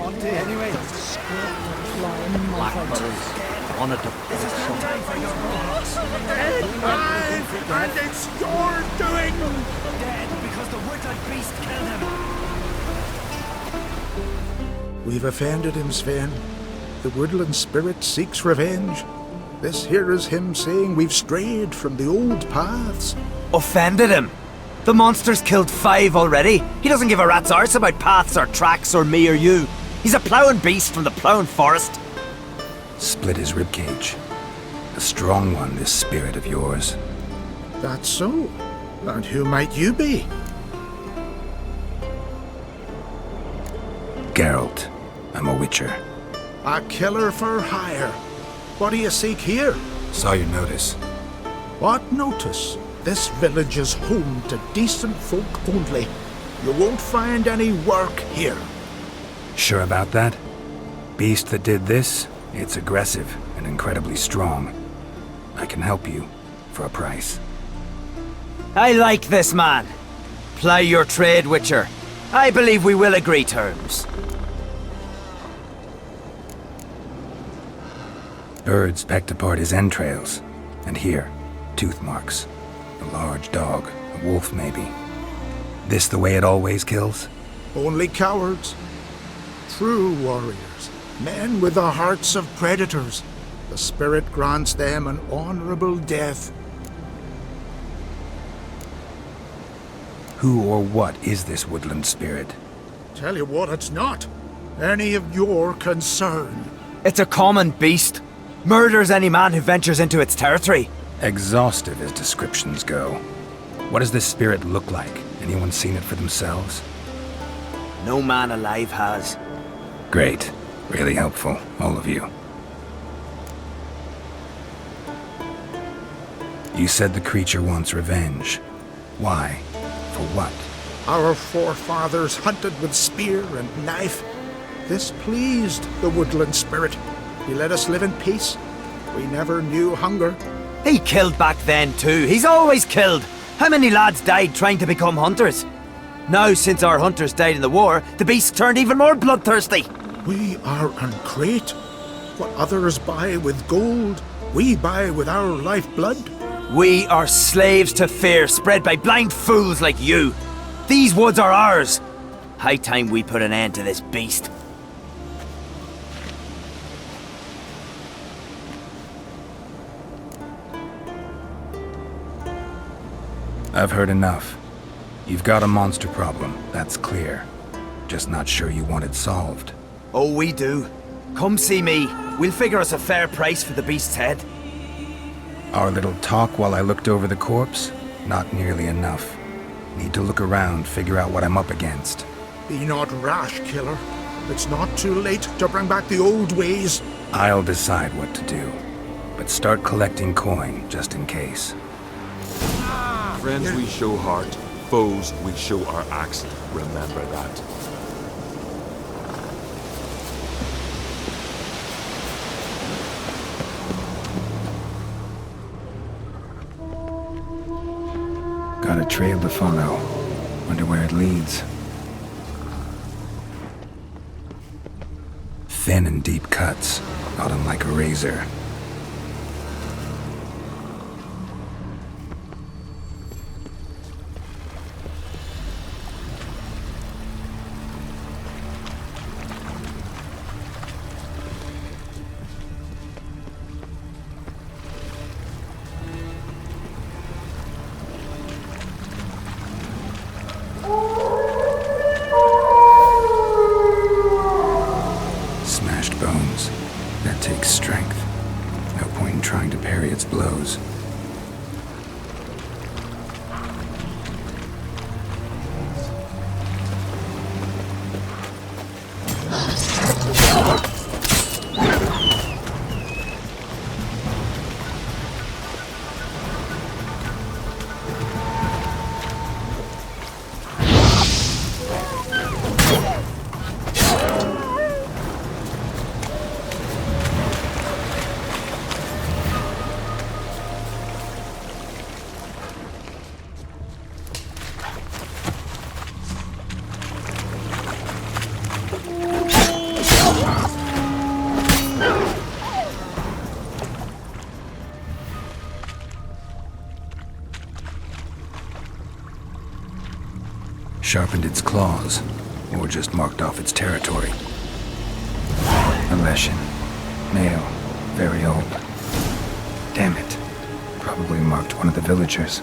Wanted to And it's your doing! Dead because the withered beast killed him. We've offended him, Sven. The woodland spirit seeks revenge. This here is him saying we've strayed from the old paths. Offended him? The monster's killed 5 already. He doesn't give a rat's arse about paths or tracks or me or you. He's a ploughing beast from the ploughing forest. Split his ribcage. A strong one, this spirit of yours. That's so. And who might you be? Geralt. I'm a witcher. A killer for hire. What do you seek here? Saw your notice. What notice? This village is home to decent folk only. You won't find any work here. Sure about that? Beast that did this, it's aggressive and incredibly strong. I can help you for a price. I like this man. Ply your trade, Witcher. I believe we will agree terms. Birds pecked apart his entrails. And here, tooth marks. A large dog, a wolf maybe. This the way it always kills? Only cowards. True warriors. Men with the hearts of predators. The spirit grants them an honorable death. Who or what is this woodland spirit? Tell you what, it's not any of your concern. It's a common beast. Murders any man who ventures into its territory. Exhaustive as descriptions go. What does this spirit look like? Anyone seen it for themselves? No man alive has. Great. Really helpful, all of you. You said the creature wants revenge. Why? For what? Our forefathers hunted with spear and knife. This pleased the woodland spirit. He let us live in peace. We never knew hunger. He killed back then too. He's always killed. How many lads died trying to become hunters? Now, since our hunters died in the war, the beast turned even more bloodthirsty. We are uncreate. What others buy with gold, we buy with our lifeblood. We are slaves to fear spread by blind fools like you. These woods are ours. High time we put an end to this beast. I've heard enough. You've got a monster problem, that's clear. Just not sure you want it solved. Oh, we do. Come see me. We'll figure us a fair price for the beast's head. Our little talk while I looked over the corpse? Not nearly enough. Need to look around, figure out what I'm up against. Be not rash, killer. It's not too late to bring back the old ways. I'll decide what to do. But start collecting coin, just in case. Friends we show heart, foes we show our axe. Remember that. Got a trail to follow. Wonder where it leads. Thin and deep cuts, got 'em like a razor. Smashed bones. That takes strength. No point in trying to parry its blows. sharpened its claws, or just marked off its territory. A Leshen. Male. Very old. Damn it. Probably marked one of the villagers.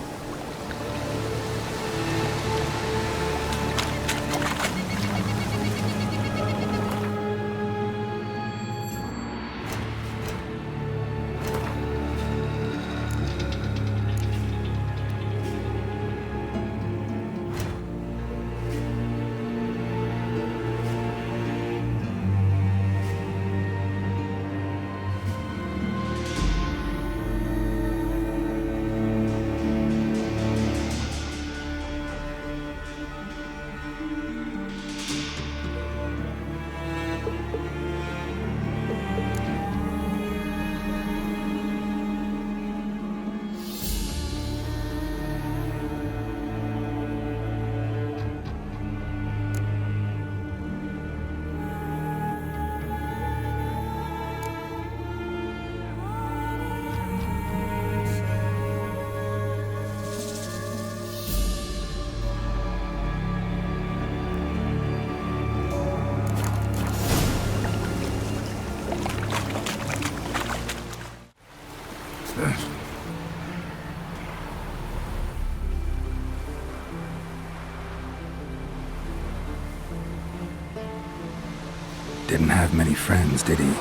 Didn't have many friends, did he?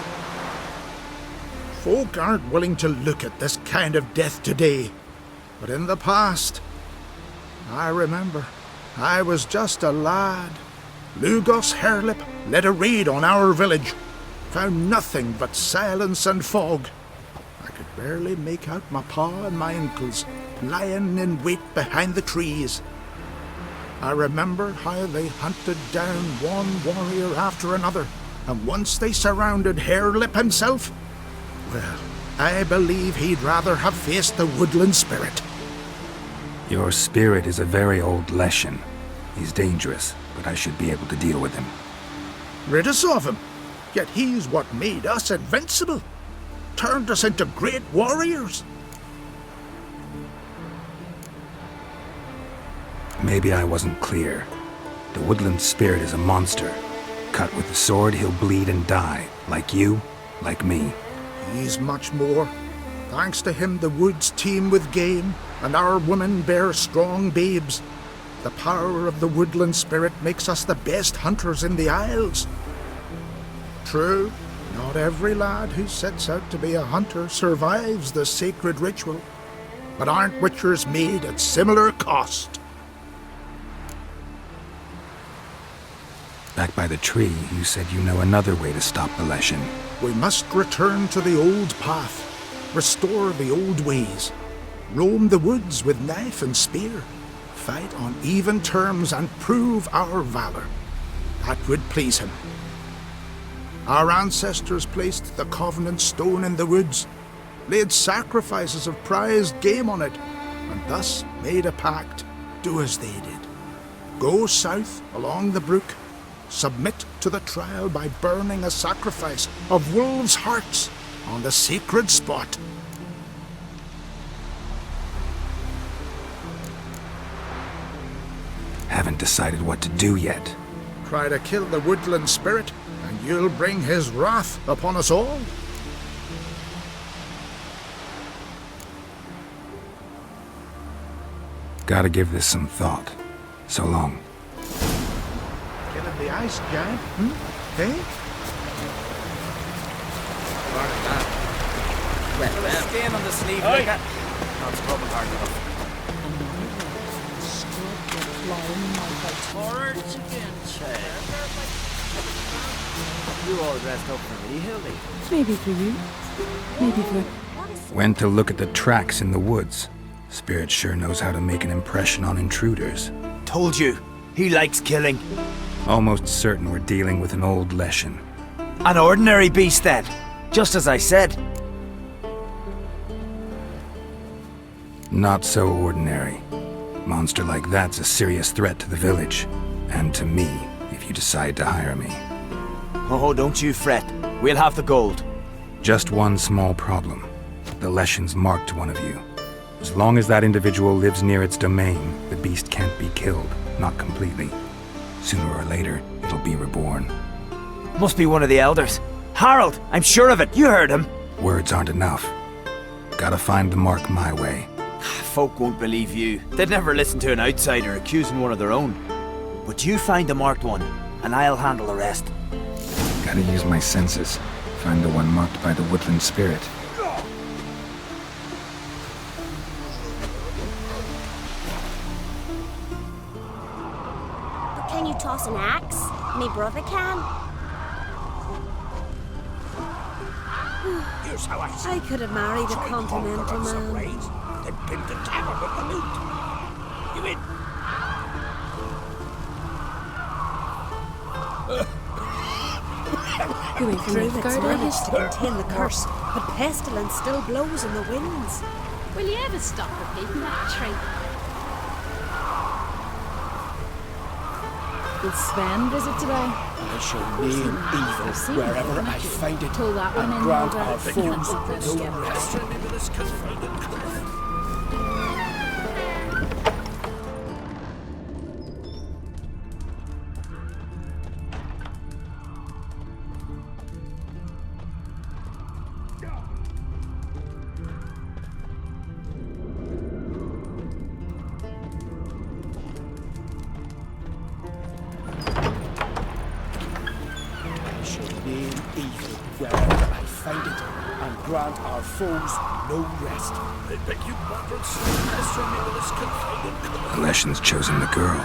Folk aren't willing to look at this kind of death today. But in the past, I remember, I was just a lad. Lugos Herlip led a raid on our village. Found nothing but silence and fog. I could barely make out my pa and my uncles lying in wait behind the trees. I remember how they hunted down one warrior after another, and once they surrounded Herlip himself, well, I believe he'd rather have faced the woodland spirit. Your spirit is a very old Leshen. He's dangerous, but I should be able to deal with him. Rid us of him, yet he's what made us invincible. Turned us into great warriors. Maybe I wasn't clear. The woodland spirit is a monster. Cut with the sword, he'll bleed and die. Like you, like me. He's much more. Thanks to him, the woods teem with game, and our women bear strong babes. The power of the woodland spirit makes us the best hunters in the Isles. True, not every lad who sets out to be a hunter survives the sacred ritual, but aren't witchers made at similar cost? Back by the tree, you said you know another way to stop the Leshen. We must return to the old path, restore the old ways, roam the woods with knife and spear, fight on even terms and prove our valor. That would please him. Our ancestors placed the Covenant Stone in the woods, laid sacrifices of prized game on it, and thus made a pact, do as they did. Go south along the brook, submit to the trial by burning a sacrifice of wolves' hearts on the sacred spot. Haven't decided what to do yet. Try to kill the woodland spirit, and you'll bring his wrath upon us all. Gotta give this some thought. So long. Killing the ice giant, Hey? Well, the skin on the sleeve, like that. Not scrubbing hard enough. You all dressed up for me, Hildy. Maybe for you. Maybe for... Went to look at the tracks in the woods. Spirit sure knows how to make an impression on intruders. Told you, he likes killing. Almost certain we're dealing with an old Leshen. An ordinary beast then, just as I said. Not so ordinary. Monster like that's a serious threat to the village. And to me, if you decide to hire me. Oh, don't you fret. We'll have the gold. Just one small problem. The Leshen's marked one of you. As long as that individual lives near its domain, the beast can't be killed. Not completely. Sooner or later, it'll be reborn. Must be one of the elders. Harald, I'm sure of it. You heard him. Words aren't enough. Gotta find the mark my way. Folk won't believe you. They'd never listen to an outsider accusing one of their own. But you find the marked one, and I'll handle the rest. Gotta use my senses. Find the one marked by the woodland spirit. But can you toss an axe? Me brother can. Here's how I could have married a continental man. Then build the tavern with the loot. You in? Going through its managed to contain the curse, but pestilence still blows in the winds. Will you ever stop repeating that tree? Did Sven visit today? I shall name evil wherever I find it, Pull that one and in, grant Mulder. our foes no rest. Wherever I find it, and grant our foes no rest. I beg you, Margaret, pester me with this confounded The Leshen's chosen the girl.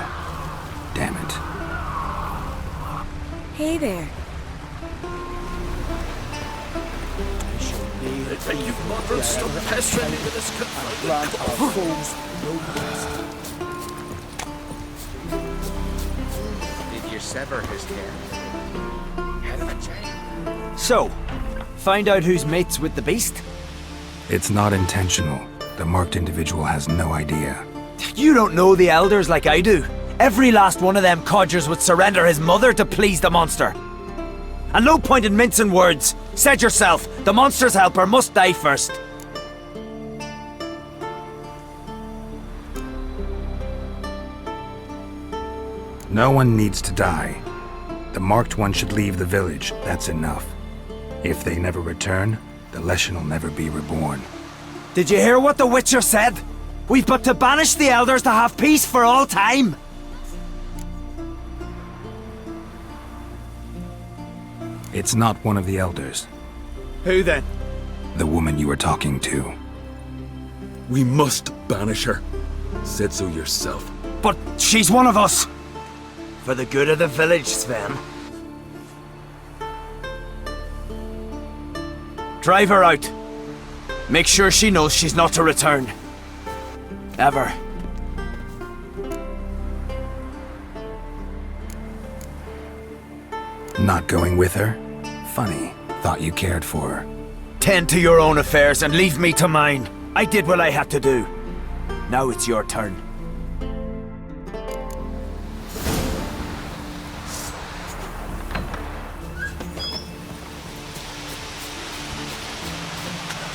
Damn it. Hey there. I shall name I beg you, Margaret, stop pestering me with this confounded grant our foes no rest. Did you sever his hair? Head of a chain. So, find out who's mates with the beast? It's not intentional. The marked individual has no idea. You don't know the elders like I do. Every last one of them codgers would surrender his mother to please the monster. And no point in mincing words. Said yourself, the monster's helper must die first. No one needs to die. The marked one should leave the village, that's enough. If they never return, the Leshen will never be reborn. Did you hear what the Witcher said? We've but to banish the elders to have peace for all time. It's not one of the elders. Who then? The woman you were talking to. We must banish her. Said so yourself. But she's one of us. For the good of the village, Sven. Drive her out. Make sure she knows she's not to return. Ever. Not going with her? Funny. Thought you cared for her. Tend to your own affairs and leave me to mine. I did what I had to do. Now it's your turn.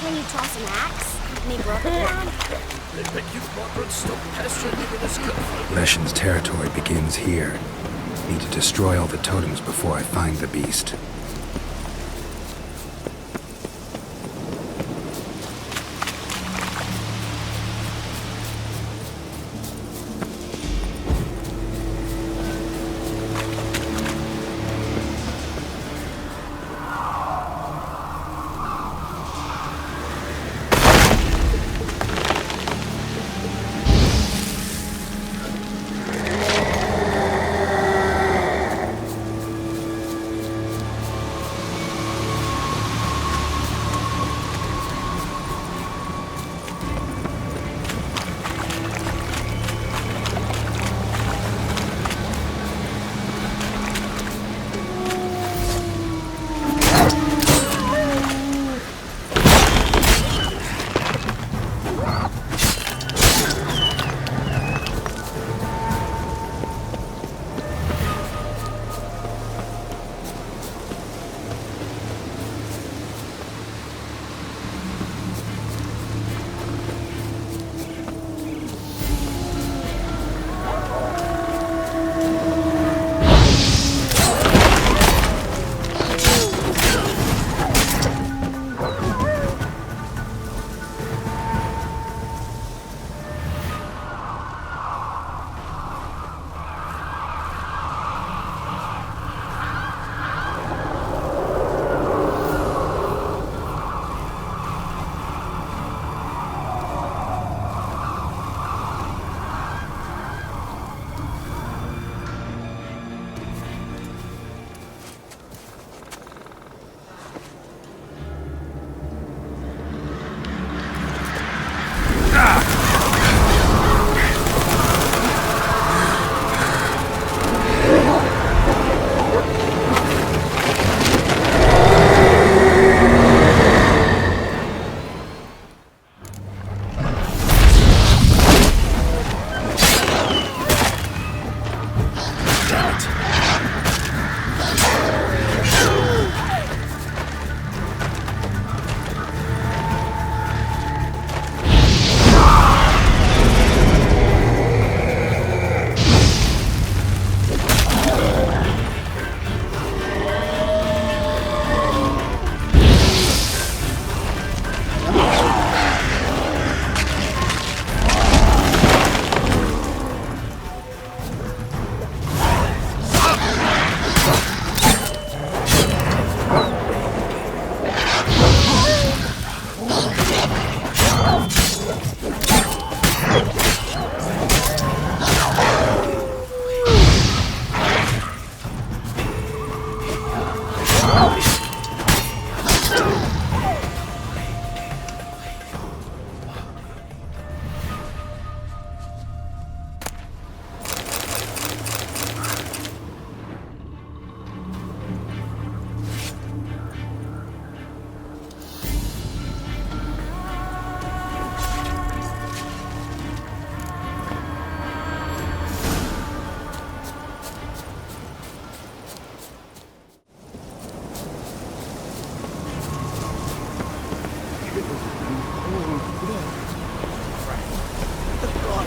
Can you toss an axe? Me brother can. I beg you, Margaret, stop pestering me with this confounded. Leshen's territory begins here. Need to destroy all the totems before I find the beast.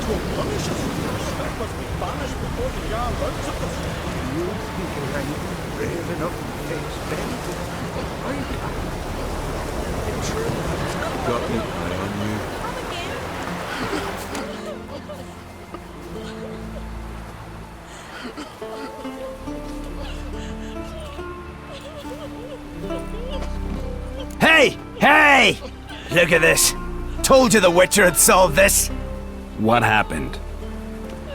'Twill punish us. That must be banished before the Jarl learns of us. You think I'm brave enough to face Ben? Got me eye on you. Hey! Hey! Look at this. Told you the Witcher had solved this. What happened?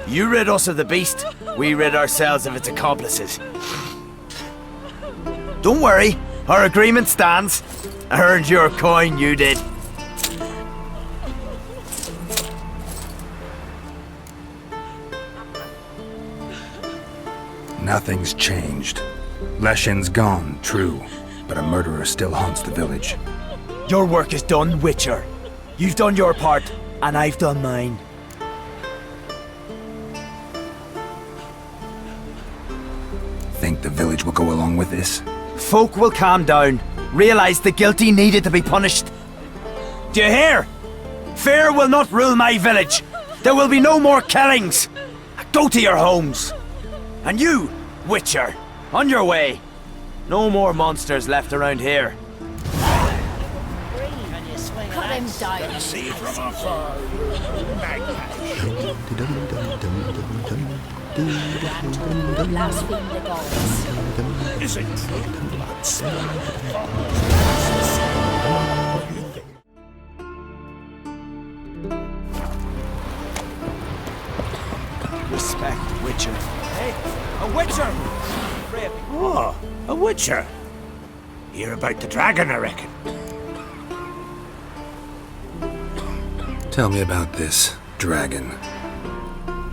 You rid us of the beast, we rid ourselves of its accomplices. Don't worry, our agreement stands. I earned your coin, you did. Nothing's changed. Leshen's gone, true, but a murderer still haunts the village. Your work is done, Witcher. You've done your part, and I've done mine. Think the village will go along with this? Folk will calm down, realize the guilty needed to be punished. Do you hear? Fear will not rule my village. There will be no more killings. Go to your homes. And you, Witcher, on your way. No more monsters left around here. Cut him down. See from afar. Blaspheme the gods. Is it true, lads? Respect, Witcher. Hey, a Witcher! Oh, a Witcher. Hear about the dragon, I reckon. Tell me about this dragon.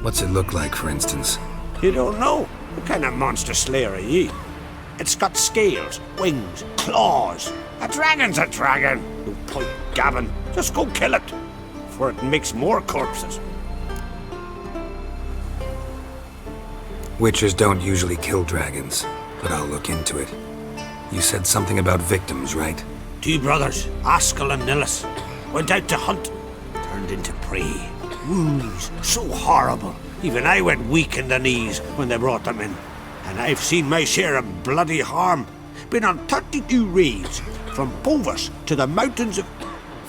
What's it look like, for instance? You don't know? What kind of monster slayer are ye? It's got scales, wings, claws. A dragon's a dragon. No point gabbing. Just go kill it, for it makes more corpses. Witchers don't usually kill dragons, but I'll look into it. You said something about victims, right? 2 brothers, Askell and Nillis, went out to hunt, turned into prey. Wounds so horrible, even I went weak in the knees when they brought them in. And I've seen my share of bloody harm. Been on 32 raids, from Bovis to the mountains of...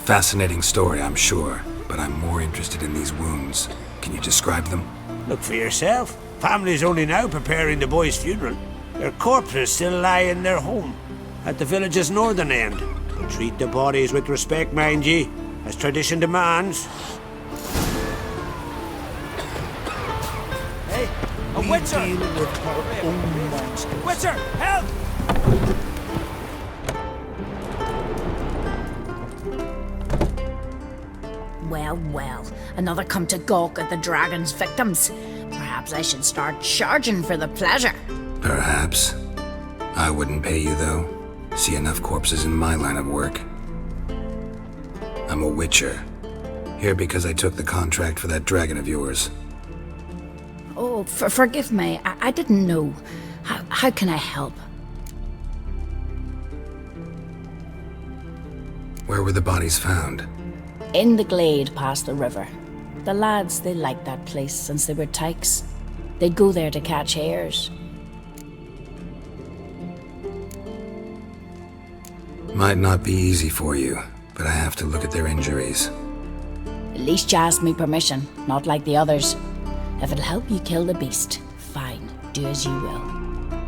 Fascinating story, I'm sure, but I'm more interested in these wounds. Can you describe them? Look for yourself. Family's only now preparing the boy's funeral. Their corpses still lie in their home, at the village's northern end. Treat the bodies with respect, mind ye, as tradition demands. Hey, a Witcher! Witcher, help! Well, well, another come to gawk at the dragon's victims. Perhaps I should start charging for the pleasure. Perhaps. I wouldn't pay you, though. See enough corpses in my line of work. I'm a Witcher. Here because I took the contract for that dragon of yours. Oh, forgive me. I didn't know. How can I help? Where were the bodies found? In the glade past the river. The lads, they liked that place since they were tykes. They'd go there to catch hares. Might not be easy for you, but I have to look at their injuries. At least you asked me permission, not like the others. If it'll help you kill the beast, fine, do as you will.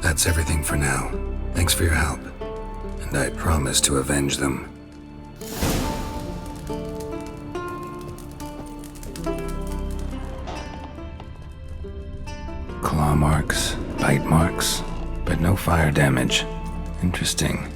That's everything for now. Thanks for your help. And I promise to avenge them. Claw marks, bite marks, but no fire damage. Interesting.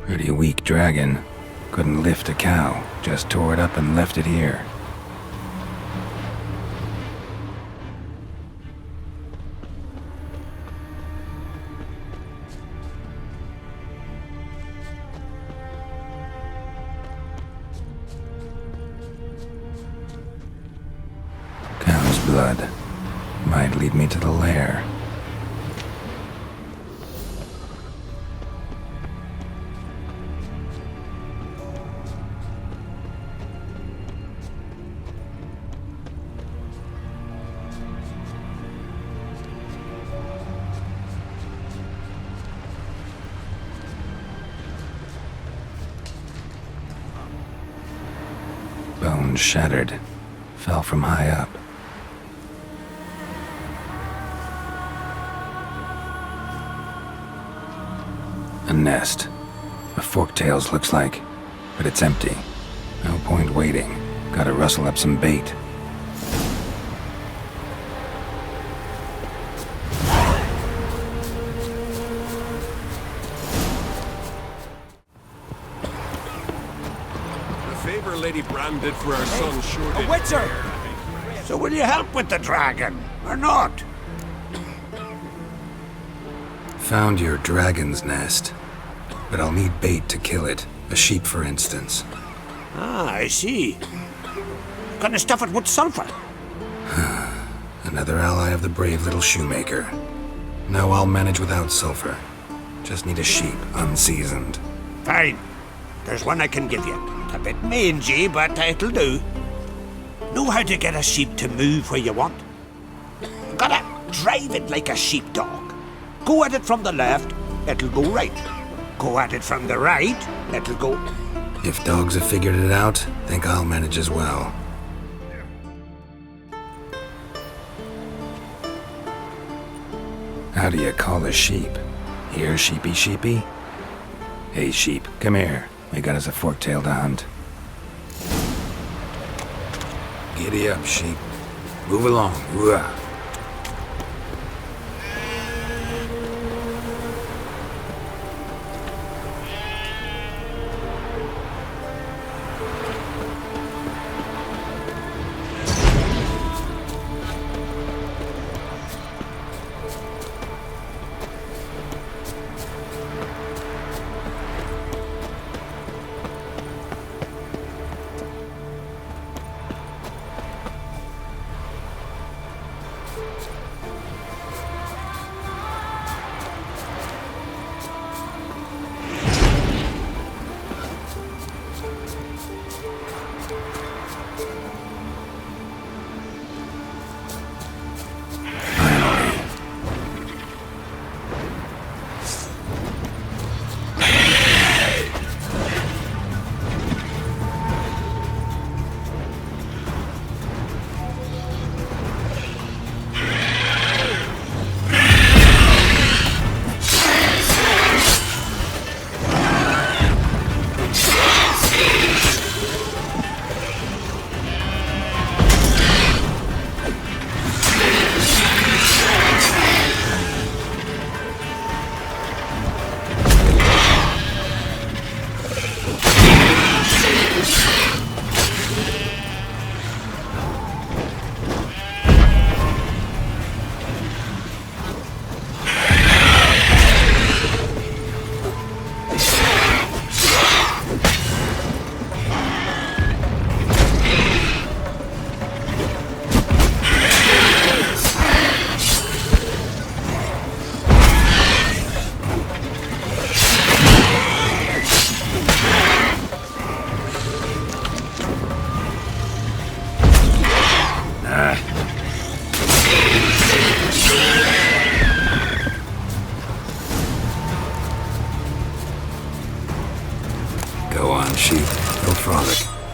Pretty weak dragon. Couldn't lift a cow, just tore it up and left it here. blood. Might lead me to the lair. Bones shattered. Fell from high up. A nest. A forktails looks like, but it's empty. No point waiting. Gotta rustle up some bait. Lady Brand did for our son sure did. A witcher! So will you help with the dragon, or not? Found your dragon's nest, but I'll need bait to kill it. A sheep, for instance. Ah, I see. Gonna stuff it with sulfur. Another ally of the brave little shoemaker. No, I'll manage without sulfur. Just need a sheep, unseasoned. Fine. There's one I can give you. A bit mangy, but it'll do. Know how to get a sheep to move where you want? Gotta drive it like a sheepdog. Go at it from the left, it'll go right. Go at it from the right, it'll go... If dogs have figured it out, think I'll manage as well. How do you call a sheep? Here, sheepy sheepy? Hey sheep, come here. We got us a fork-tailed hound. Giddy up, sheep. Move along. Whoa.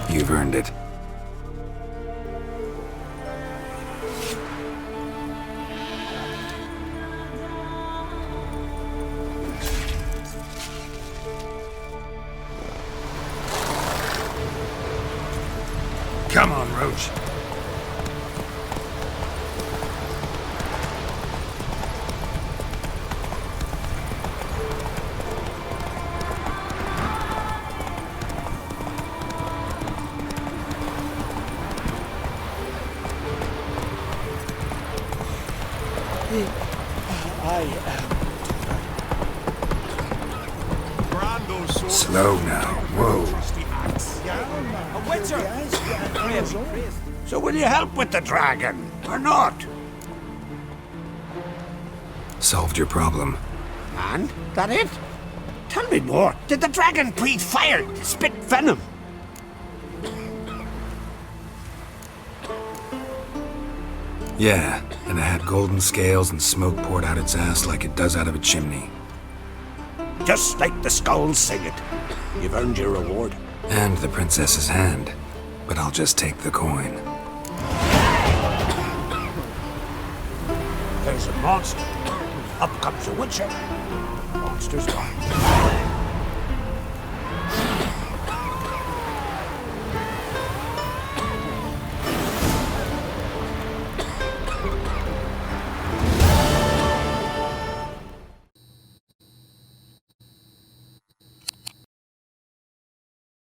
You've earned it. Come on, Roach. Slow now. Whoa. A witcher! So will you help with the dragon, or not? Solved your problem. And? That it? Tell me more. Did the dragon breathe fire, spit venom? Yeah, and it had golden scales and smoke poured out its ass like it does out of a chimney. Just like the skulls sing it. You've earned your reward. And the princess's hand. But I'll just take the coin. There's a monster. Up comes a witcher. Monster's gone.